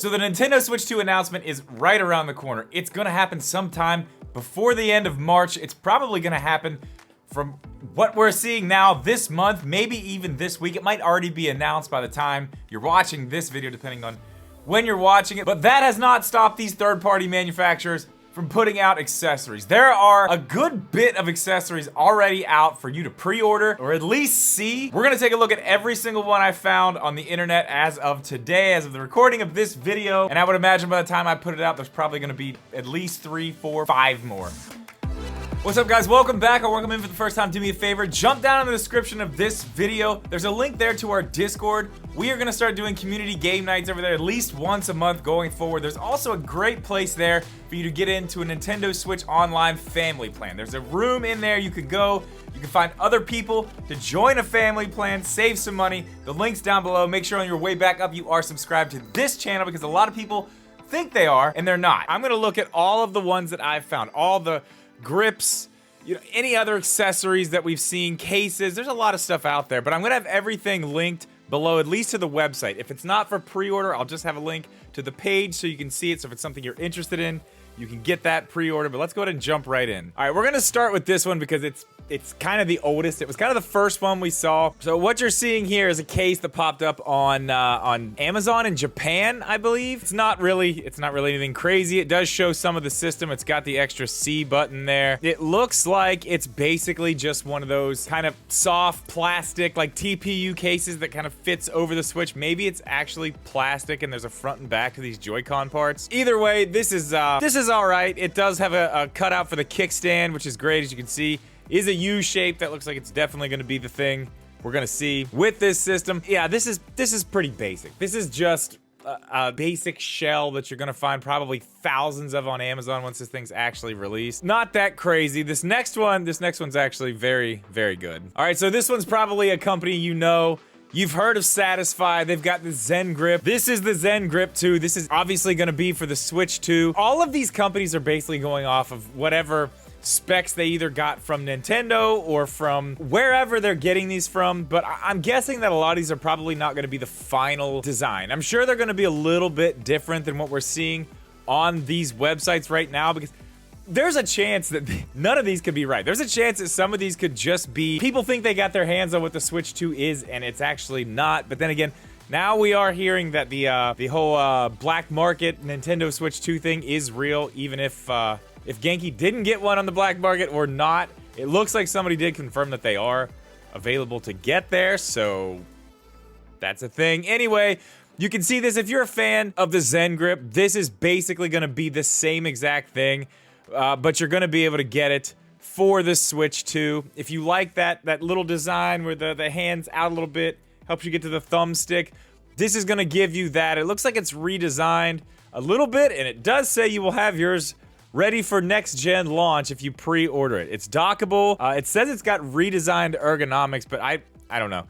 So the Nintendo Switch 2 announcement is right around the corner. It's gonna happen sometime before the end of March. It's probably gonna happen from what we're seeing now this month, maybe even this week. It might already be announced by the time you're watching this video, depending on when you're watching it. But that has not stopped these third-party manufacturers from putting out accessories. There are a good bit of accessories already out for you to pre-order or at least see. We're gonna take a look at every single one I found on the internet as of today, as of the recording of this video. And I would imagine by the time I put it out, there's probably gonna be at least 3, 4, 5 more. What's up, guys? Welcome back, or welcome in for the first time. Do me a favor, jump down in the description of this video. There's a link there to our Discord. We are gonna start doing community game nights over there at least once a month going forward. There's also a great place there for you to get into a Nintendo Switch Online family plan. There's a room in there you can go. You can find other people to join a family plan, save some money. The link's down below. Make sure on your way back up you are subscribed to this channel, because a lot of people think they are and they're not. I'm gonna look at all of the ones that I've found, all the grips, you know, any other accessories that we've seen, cases. There's a lot of stuff out there, but I'm gonna have everything linked below, at least to the website. If it's not for pre-order, I'll just have a link to the page so you can see it. So if it's something you're interested in, you can get that pre-order. But let's go ahead and jump right in. All right, we're gonna start with this one because it's kind of the oldest. It was kind of the first one we saw. So what you're seeing here is a case that popped up on Amazon in Japan, I believe. It's not really anything crazy. It does show some of the system. It's got the extra C button there. It looks like it's basically just one of those kind of soft plastic, like TPU cases that kind of fits over the Switch. Maybe it's actually plastic and there's a front and back to these Joy-Con parts. Either way, this is all right. It does have a cutout for the kickstand, which is great, as you can see. Is a U shape. That looks like it's definitely going to be the thing we're going to see with this system. Yeah, this is pretty basic. This is just a basic shell that you're going to find probably thousands of on Amazon once this thing's actually released. Not that crazy. This next one's actually very, very good. All right, so this one's probably a company you know. You've heard of Satisfye. They've got the ZenGrip. This is the ZenGrip 2. This is obviously going to be for the Switch 2. All of these companies are basically going off of whatever specs they either got from Nintendo or from wherever they're getting these from, but I'm guessing that a lot of these are probably not going to be the final design. I'm sure they're going to be a little bit different than what we're seeing on these websites right now, because there's a chance that none of these could be right. There's a chance that some of these could just be people think they got their hands on what the Switch 2 is, and it's actually not. But then again, now we are hearing that the whole black market Nintendo Switch 2 thing is real, even if Genki didn't get one on the black market or not. It looks like somebody did confirm that they are available to get there, so that's a thing. Anyway, you can see this. If you're a fan of the ZenGrip, this is basically going to be the same exact thing, but you're going to be able to get it for the Switch 2. If you like that little design where the hand's out a little bit, helps you get to the thumbstick, this is going to give you that. It looks like it's redesigned a little bit, and it does say you will have yours ready for next-gen launch if you pre-order it. It's dockable. It says it's got redesigned ergonomics, but I don't know.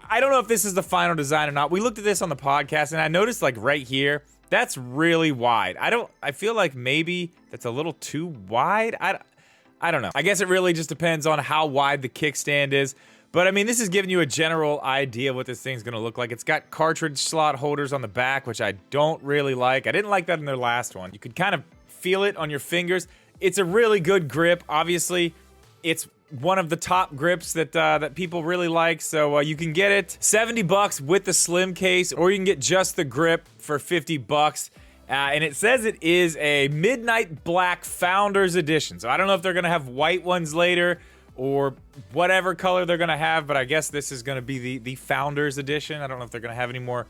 I don't know if this is the final design or not. We looked at this on the podcast, and I noticed, like, right here, that's really wide. I feel like maybe that's a little too wide. I don't know. I guess it really just depends on how wide the kickstand is. But, I mean, this is giving you a general idea of what this thing's going to look like. It's got cartridge slot holders on the back, which I don't really like. I didn't like that in their last one. You could kind of feel it on your fingers. It's a really good grip. Obviously, it's one of the top grips that people really like. So you can get it $70 with the slim case, or you can get just the grip for $50. And it says it is a Midnight Black Founders Edition. So I don't know if they're gonna have white ones later or whatever color they're gonna have, but I guess this is gonna be the Founders Edition. I don't know if they're gonna have any more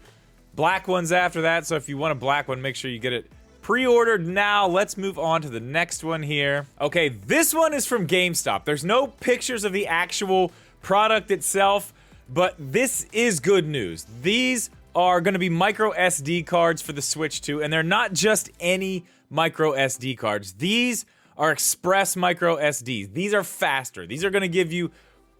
black ones after that. So if you want a black one, make sure you get it pre-ordered now. Let's move on to the next one here. Okay, this one is from GameStop. There's no pictures of the actual product itself, but this is good news. These are going to be micro SD cards for the Switch 2, and they're not just any micro SD cards. These are express micro SDs. These are faster. These are going to give you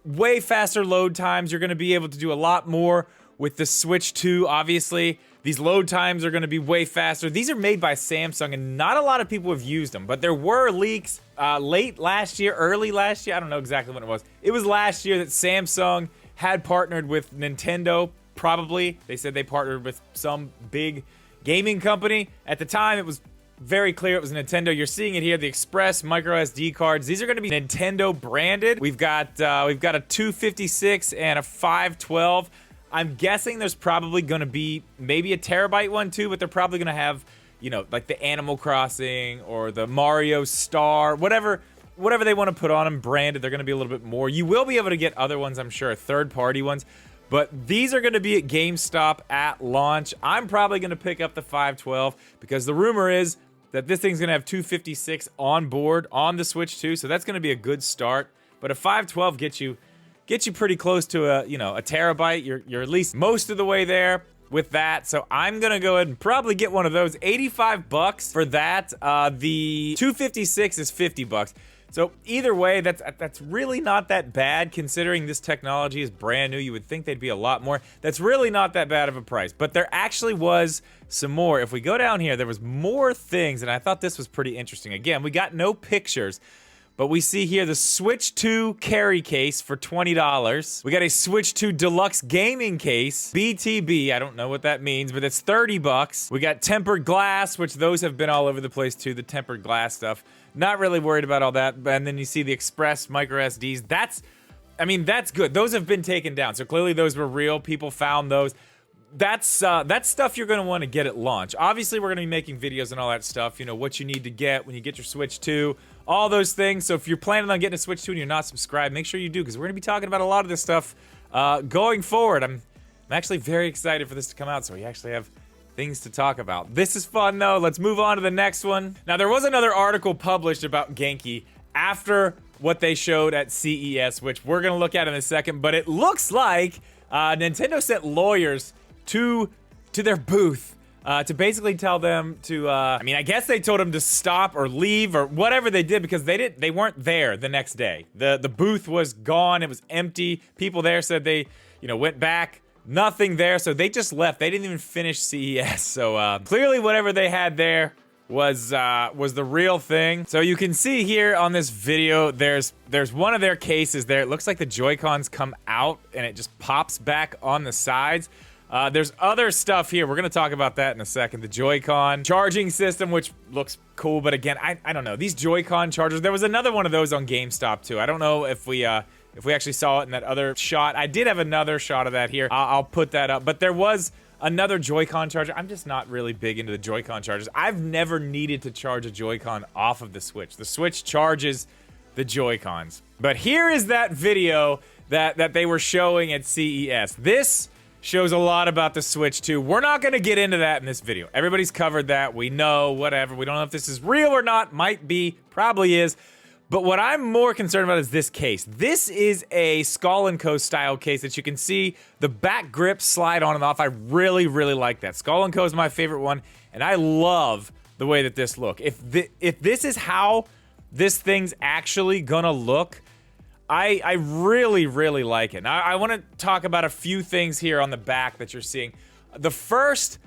way faster load times. You're going to be able to do a lot more with the Switch 2, obviously. These load times are going to be way faster. These are made by Samsung, and not a lot of people have used them, but there were leaks late last year, early last year. I don't know exactly when it was. It was last year that Samsung had partnered with Nintendo, probably. They said they partnered with some big gaming company. At the time, it was very clear it was Nintendo. You're seeing it here, the Express micro SD cards. These are going to be Nintendo branded. We've got a 256 and a 512. I'm guessing there's probably going to be maybe a terabyte one too, but they're probably going to have, you know, like the Animal Crossing or the Mario Star, whatever they want to put on them branded. They're going to be a little bit more. You will be able to get other ones, I'm sure, third-party ones. But these are going to be at GameStop at launch. I'm probably going to pick up the 512 because the rumor is that this thing's going to have 256 on board on the Switch too, so that's going to be a good start. But a 512 gets you pretty close to a terabyte. You're at least most of the way there with that. So I'm going to go ahead and probably get one of those. 85 bucks for that. The 256 is 50 bucks. So either way, that's really not that bad considering this technology is brand new. You would think they'd be a lot more. That's really not that bad of a price. But there actually was some more. If we go down here, there was more things, and I thought this was pretty interesting. Again, we got no pictures, but we see here the Switch 2 carry case for $20. We got a Switch 2 deluxe gaming case, BTB. I don't know what that means, but it's 30 bucks. We got tempered glass, which those have been all over the place too, the tempered glass stuff. Not really worried about all that. And then you see the Express micro SDs. That's good. Those have been taken down. So clearly those were real. People found those. That's stuff you're going to want to get at launch. Obviously, we're going to be making videos and all that stuff. You know, what you need to get when you get your Switch 2. All those things. So if you're planning on getting a Switch 2 and you're not subscribed, make sure you do, because we're going to be talking about a lot of this stuff going forward. I'm actually very excited for this to come out, so we actually have things to talk about. This is fun, though. Let's move on to the next one. Now, there was another article published about Genki after what they showed at CES, which we're going to look at in a second, but it looks like Nintendo sent lawyers to their booth to basically tell them to, I guess they told them to stop or leave or whatever they did, because they weren't there the next day. The booth was gone. It was empty. People there said they, went back. Nothing there, so they just left. They didn't even finish CES. So clearly whatever they had there was the real thing. So you can see here on this video, there's one of their cases there. It looks like the Joy-Cons come out and it just pops back on the sides. There's other stuff here. We're going to talk about that in a second. The Joy-Con charging system, which looks cool, but again, I don't know. These Joy-Con chargers, there was another one of those on GameStop too. I don't know if we actually saw it in that other shot. I did have another shot of that here. I'll put that up. But there was another Joy-Con charger. I'm just not really big into the Joy-Con chargers. I've never needed to charge a Joy-Con off of the Switch. The Switch charges the Joy-Cons. But here is that video that they were showing at CES. This shows a lot about the Switch 2. We're not going to get into that in this video. Everybody's covered that. We know, whatever. We don't know if this is real or not. Might be. Probably is. But what I'm more concerned about is this case. This is a Skull & Co. style case that you can see the back grip slide on and off. I really, really like that. Skull & Co. is my favorite one, and I love the way that this looks. If this is how this thing's actually gonna look, I really, really like it. Now, I want to talk about a few things here on the back that you're seeing. The first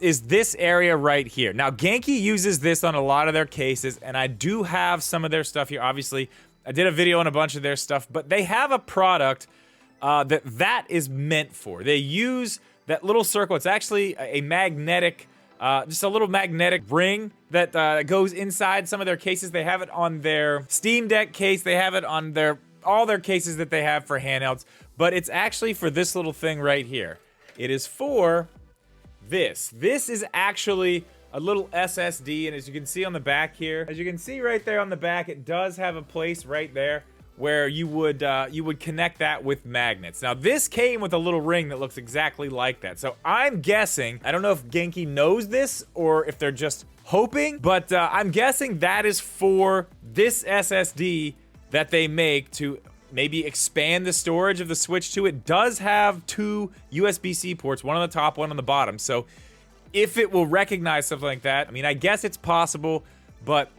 is this area right here. Now, Genki uses this on a lot of their cases, and I do have some of their stuff here. Obviously, I did a video on a bunch of their stuff, but they have a product that is meant for. They use that little circle. It's actually a magnetic, just a little magnetic ring that goes inside some of their cases. They have it on their Steam Deck case. They have it on all their cases that they have for handhelds, but it's actually for this little thing right here. It is for this. This is actually a little SSD, and as you can see on the back here, as you can see right there on the back, it does have a place right there where you would connect that with magnets. Now, this came with a little ring that looks exactly like that. So I'm guessing, I don't know if Genki knows this or if they're just hoping, but I'm guessing that is for this SSD that they make to maybe expand the storage of the Switch 2. It does have two USB-C ports, one on the top, one on the bottom. So if it will recognize something like that, I mean, I guess it's possible, but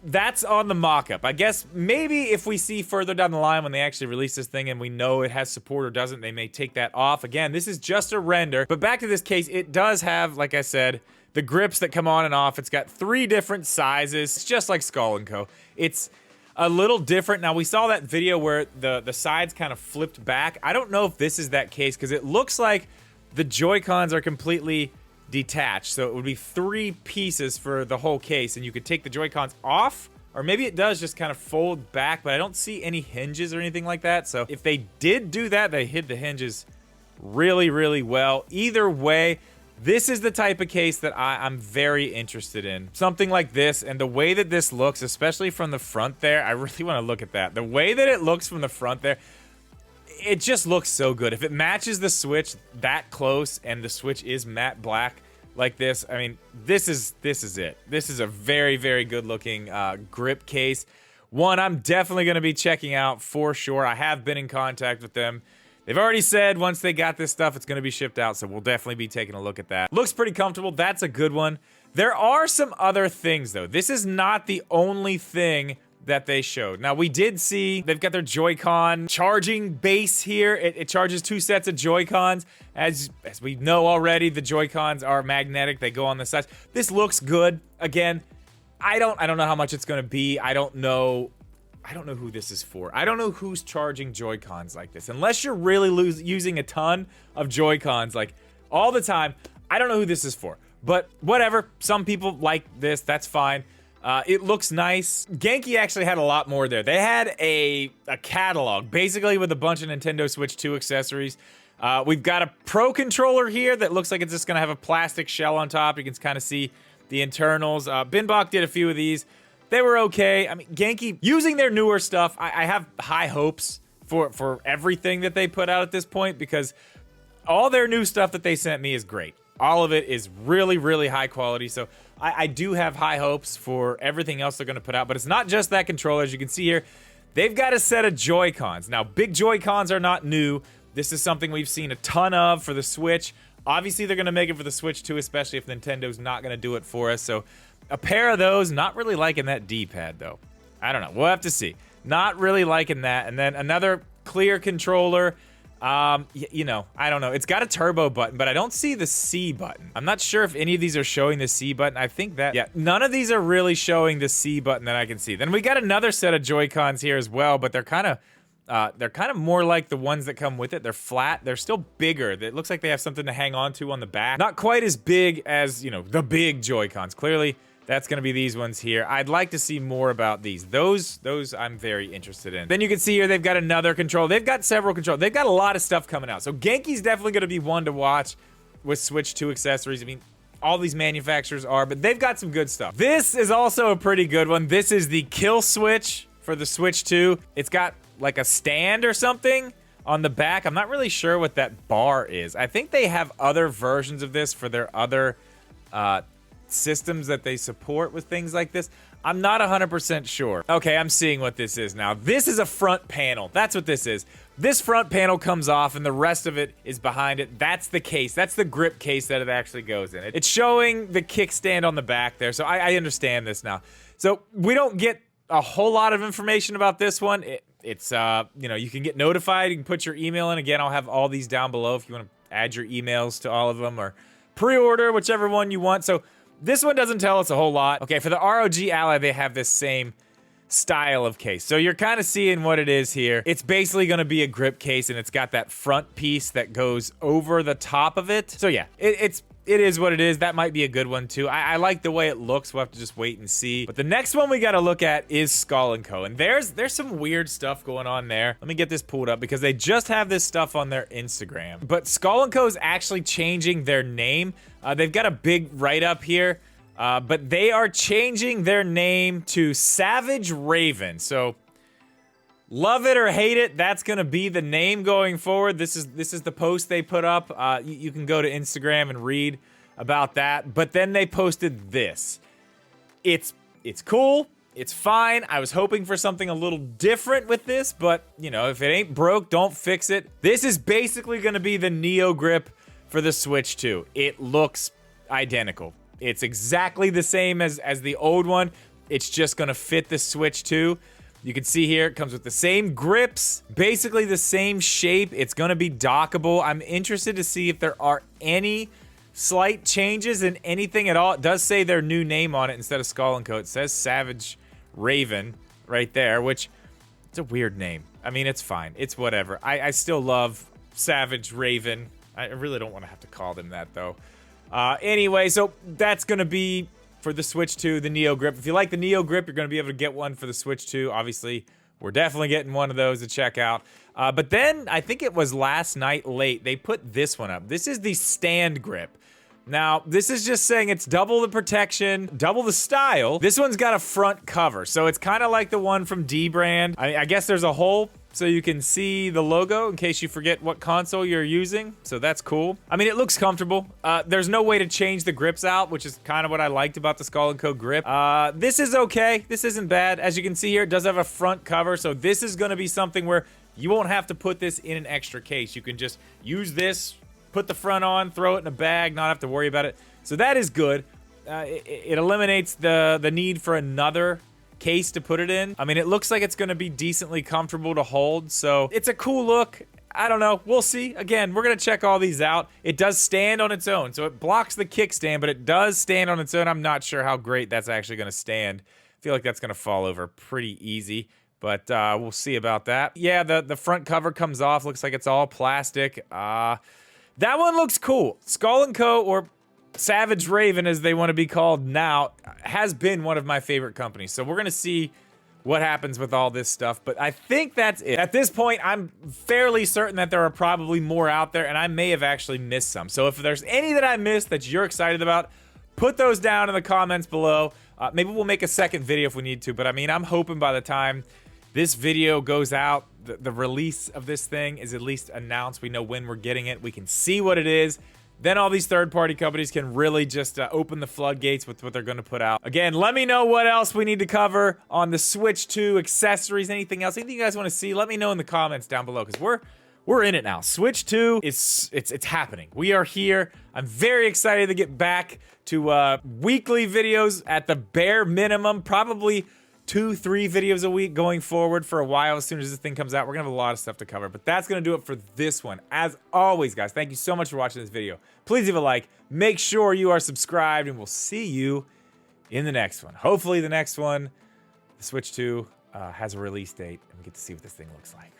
that's on the mock-up. I guess maybe if we see further down the line when they actually release this thing and we know it has support or doesn't, they may take that off. Again, this is just a render. But back to this case, it does have, like I said, the grips that come on and off. It's got 3 different sizes. It's just like Skull & Co. It's a little different. Now, we saw that video where the sides kind of flipped back. I don't know if this is that case because it looks like the Joy-Cons are completely detached. So it would be 3 pieces for the whole case, and you could take the Joy-Cons off, or maybe it does just kind of fold back, but I don't see any hinges or anything like that. So if they did do that, they hid the hinges really, really well. Either way, this is the type of case that I'm very interested in. Something like this, and the way that this looks, especially from the front there, I really want to look at that. The way that it looks from the front there, it just looks so good. If it matches the Switch that close, and the Switch is matte black like this, I mean, this is it. This is a very, very good looking grip case. One I'm definitely going to be checking out for sure. I have been in contact with them. They've already said once they got this stuff, it's going to be shipped out, so we'll definitely be taking a look at that. Looks pretty comfortable. That's a good one. There are some other things, though. This is not the only thing that they showed. Now, we did see they've got their Joy-Con charging base here. It charges 2 sets of Joy-Cons. As we know already, the Joy-Cons are magnetic. They go on the sides. This looks good. Again, I don't know how much it's going to be. I don't know who this is for. I don't know who's charging Joy-Cons like this. Unless you're really using a ton of Joy-Cons like all the time, I don't know who this is for. But whatever, some people like this, that's fine. It looks nice. Genki actually had a lot more there. They had a catalog, basically with a bunch of Nintendo Switch 2 accessories. We've got a Pro controller here that looks like it's just gonna have a plastic shell on top. You can kind of see the internals. Binbok did a few of these. They were okay. I mean, Genki, using their newer stuff, I have high hopes for everything that they put out at this point, because all their new stuff that they sent me is great. All of it is really, really high quality. So I do have high hopes for everything else they're going to put out. But it's not just that controller. As you can see here, they've got a set of Joy-Cons. Now, big Joy-Cons are not new. This is something we've seen a ton of for the Switch. Obviously, they're going to make it for the Switch too, especially if Nintendo's not going to do it for us. So a pair of those. Not really liking that D-pad, though. I don't know. We'll have to see. Not really liking that. And then another clear controller. You know, I don't know. It's got a turbo button, but I don't see the C button. I'm not sure if any of these are showing the C button. I think that, yeah, none of these are really showing the C button that I can see. Then we got another set of Joy-Cons here as well, but they're kind of more like the ones that come with it. They're flat. They're still bigger. It looks like they have something to hang on to on the back. Not quite as big as, you know, the big Joy-Cons. Clearly, that's going to be these ones here. I'd like to see more about these. Those I'm very interested in. Then you can see here they've got another controller. They've got several controllers. They've got a lot of stuff coming out. So Genki's definitely going to be one to watch with Switch 2 accessories. I mean, all these manufacturers are, but they've got some good stuff. This is also a pretty good one. This is the Killswitch for the Switch 2. It's got like a stand or something on the back. I'm not really sure what that bar is. I think they have other versions of this for their other systems that they support with things like this. I'm not 100% sure. Okay, I'm seeing what this is now. This is a front panel. That's what this is. This front panel comes off and the rest of it is behind it. That's the case. That's the grip case that it actually goes in. It's showing the kickstand on the back there, so I understand this now. So we don't get a whole lot of information about this one. It's you know, you can get notified. You can put your email in. Again, I'll have all these down below if you want to add your emails to all of them, or pre-order, whichever one you want. So this one doesn't tell us a whole lot. Okay, for the ROG Ally, they have this same style of case. So you're kind of seeing what it is here. It's basically going to be a grip case, and it's got that front piece that goes over the top of it. So yeah, it is what it is. That might be a good one too. I like the way it looks. We'll have to just wait and see. But the next one we got to look at is Skull & Co. And there's some weird stuff going on there. Let me get this pulled up because they just have this stuff on their Instagram. But Skull & Co. is actually changing their name. They've got a big write-up here. But they are changing their name to Savage Raven. So love it or hate it, that's gonna be the name going forward. This is the post they put up. You can go to Instagram and read about that. But then they posted this. It's cool. It's fine. I was hoping for something a little different with this, but you know, if it ain't broke, don't fix it. This is basically gonna be the Neo grip for the Switch 2. It looks identical. It's exactly the same as the old one. It's just gonna fit the Switch 2. You can see here, it comes with the same grips, basically the same shape. It's gonna be dockable. I'm interested to see if there are any slight changes in anything at all. It does say their new name on it instead of Skull & Co. It says Savage Raven right there, which, it's a weird name. I mean, it's fine. It's whatever. I still love Savage Raven. I really don't want to have to call them that, though. Anyway, so that's gonna be for the Switch 2, the Neo Grip. If you like the Neo Grip, you're gonna be able to get one for the Switch 2. Obviously, we're definitely getting one of those to check out. But then, I think it was last night late, they put this one up. This is the Stand Grip. Now, this is just saying it's double the protection, double the style. This one's got a front cover, so it's kind of like the one from Dbrand. I guess there's a hole so you can see the logo in case you forget what console you're using, so that's cool. I mean, it looks comfortable. There's no way to change the grips out, which is kind of what I liked about the Skull & Co grip. This is okay. This isn't bad. As you can see here, it does have a front cover, so this is going to be something where you won't have to put this in an extra case. You can just use this, put the front on, throw it in a bag, not have to worry about it. So that is good. It eliminates the need for another case to put it in. I mean, it looks like it's going to be decently comfortable to hold, so it's a cool look. I don't know. We'll see. Again, we're going to check all these out. It does stand on its own, so it blocks the kickstand, but it does stand on its own. I'm not sure how great that's actually going to stand. I feel like that's going to fall over pretty easy, but we'll see about that. Yeah, the front cover comes off. Looks like it's all plastic. That one looks cool. Skull & Co., or Savage Raven, as they want to be called now, has been one of my favorite companies. So we're going to see what happens with all this stuff. But I think that's it. At this point, I'm fairly certain that there are probably more out there, and I may have actually missed some. So if there's any that I missed that you're excited about, put those down in the comments below. Maybe we'll make a second video if we need to. But I mean, I'm hoping by the time this video goes out, the release of this thing is at least announced. We know when we're getting it. We can see what it is. Then all these third-party companies can really just open the floodgates with what they're going to put out. Again, let me know what else we need to cover on the Switch 2, accessories, anything else. Anything you guys want to see, let me know in the comments down below, because we're in it now. Switch 2, it's happening. We are here. I'm very excited to get back to weekly videos at the bare minimum, probably 2-3 videos a week going forward for a while. As soon as this thing comes out, we're gonna have a lot of stuff to cover, but that's gonna do it for this one. As always, guys, thank you so much for watching this video. Please leave a like, make sure you are subscribed, and we'll see you in the next one. Hopefully the next one, the Switch 2, has a release date, and we get to see what this thing looks like.